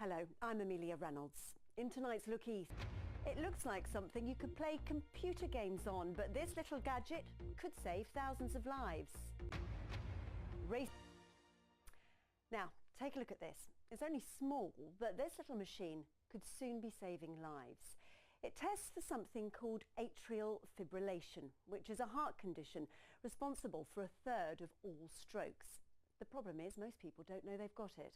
Hello, I'm Amelia Reynolds. In tonight's Look East, it looks like something you could play computer games on, but this little gadget could save thousands of lives. Now, take a look at this. It's only small, but this little machine could soon be saving lives. It tests for something called atrial fibrillation, which is a heart condition responsible for a third of all strokes. The problem is most people don't know they've got it.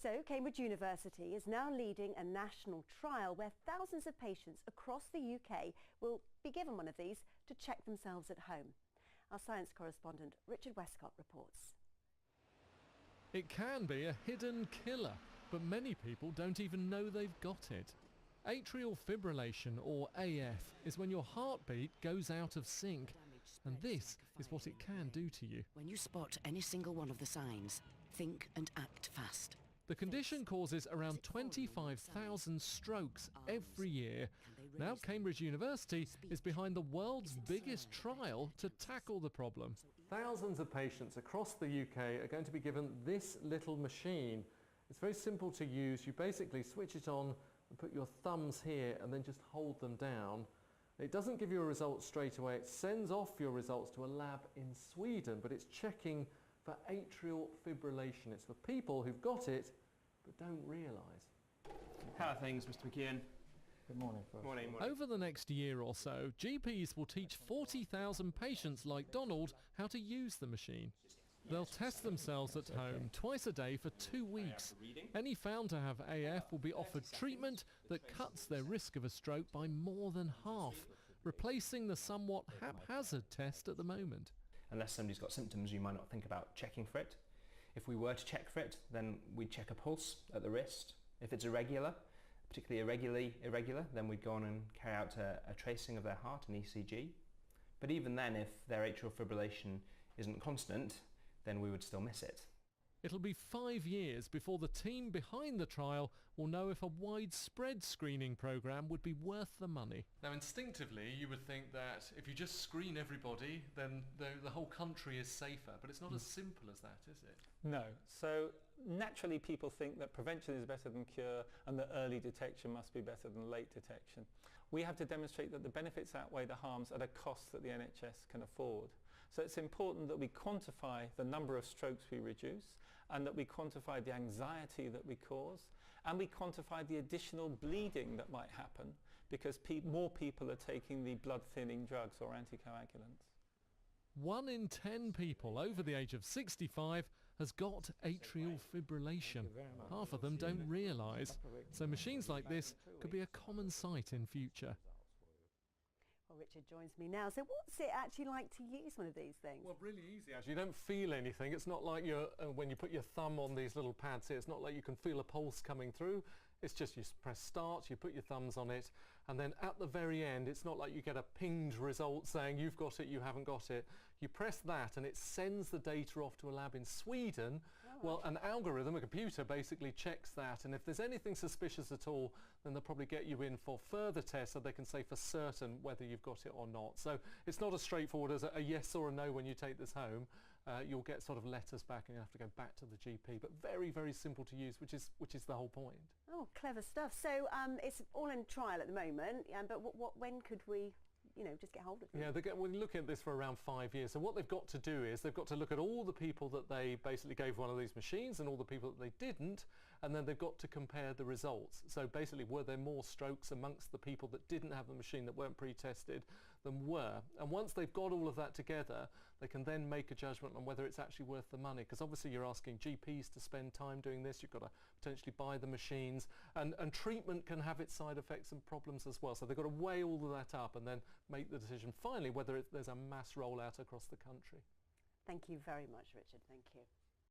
So Cambridge University is now leading a national trial where thousands of patients across the UK will be given one of these to check themselves at home. Our science correspondent Richard Westcott reports. It can be a hidden killer, but many people don't even know they've got it. Atrial fibrillation, or AF, is when your heartbeat goes out of sync, and this is what it can do to you. When you spot any single one of the signs, think and act fast. The condition causes around 25,000 strokes every year. Now Cambridge University is behind the world's biggest trial to tackle the problem. Thousands of patients across the UK are going to be given this little machine. It's very simple to use. You basically switch it on and put your thumbs here and then just hold them down. It doesn't give you a result straight away. It sends off your results to a lab in Sweden, but it's checking for atrial fibrillation. It's for people who've got it but don't realise. How are things, Mr. McKeon? Good morning. Morning. Over the next year or so, GPs will teach 40,000 patients like Donald how to use the machine. They'll test themselves at home twice a day for 2 weeks. Any found to have AF will be offered treatment that cuts their risk of a stroke by more than half, replacing the somewhat haphazard test at the moment. Unless somebody's got symptoms, you might not think about checking for it. If we were to check for it, then we'd check a pulse at the wrist. If it's irregular, particularly irregular, then we'd go on and carry out a tracing of their heart, an ECG. But even then, if their atrial fibrillation isn't constant, then we would still miss it. It'll be 5 years before the team behind the trial will know if a widespread screening programme would be worth the money. Now instinctively you would think that if you just screen everybody then the whole country is safer, but it's not as simple as that, is it? No. So naturally people think that prevention is better than cure and that early detection must be better than late detection. We have to demonstrate that the benefits outweigh the harms at a cost that the NHS can afford. So it's important that we quantify the number of strokes we reduce and that we quantify the anxiety that we cause and we quantify the additional bleeding that might happen because more people are taking the blood thinning drugs or anticoagulants. 1 in 10 people over the age of 65 has got atrial fibrillation. Half of them don't realise. So machines like this could be a common sight in future. Well, Richard joins me now. So what's it actually like to use one of these things? Well, really easy actually. You don't feel anything. It's not like when you put your thumb on these little pads here, it's not like you can feel a pulse coming through. It's just you press start, you put your thumbs on it, and then at the very end, it's not like you get a pinged result saying you've got it, you haven't got it. You press that and it sends the data off to a lab in Sweden. Oh. Well, an algorithm, a computer, basically checks that, and if there's anything suspicious at all, then they'll probably get you in for further tests so they can say for certain whether you've got it or not. So it's not as straightforward as a yes or a no when you take this home. You'll get sort of letters back and you have to go back to the GP, but very, very simple to use, which is the whole point. Oh, clever stuff. So it's all in trial at the moment, but when could we just get hold of it? Yeah, we're looking at this for around 5 years. So what they've got to do is they've got to look at all the people that they basically gave one of these machines and all the people that they didn't, and then they've got to compare the results. So basically, were there more strokes amongst the people that didn't have the machine that weren't pre-tested than were? And once they've got all of that together, they can then make a judgment on whether it's actually worth the money, because obviously you're asking GPs to spend time doing this. You've got to potentially buy the machines, and treatment can have its side effects and problems as well. So they've got to weigh all of that up and then make the decision finally whether there's a mass rollout across the country. Thank you very much, Richard. Thank you.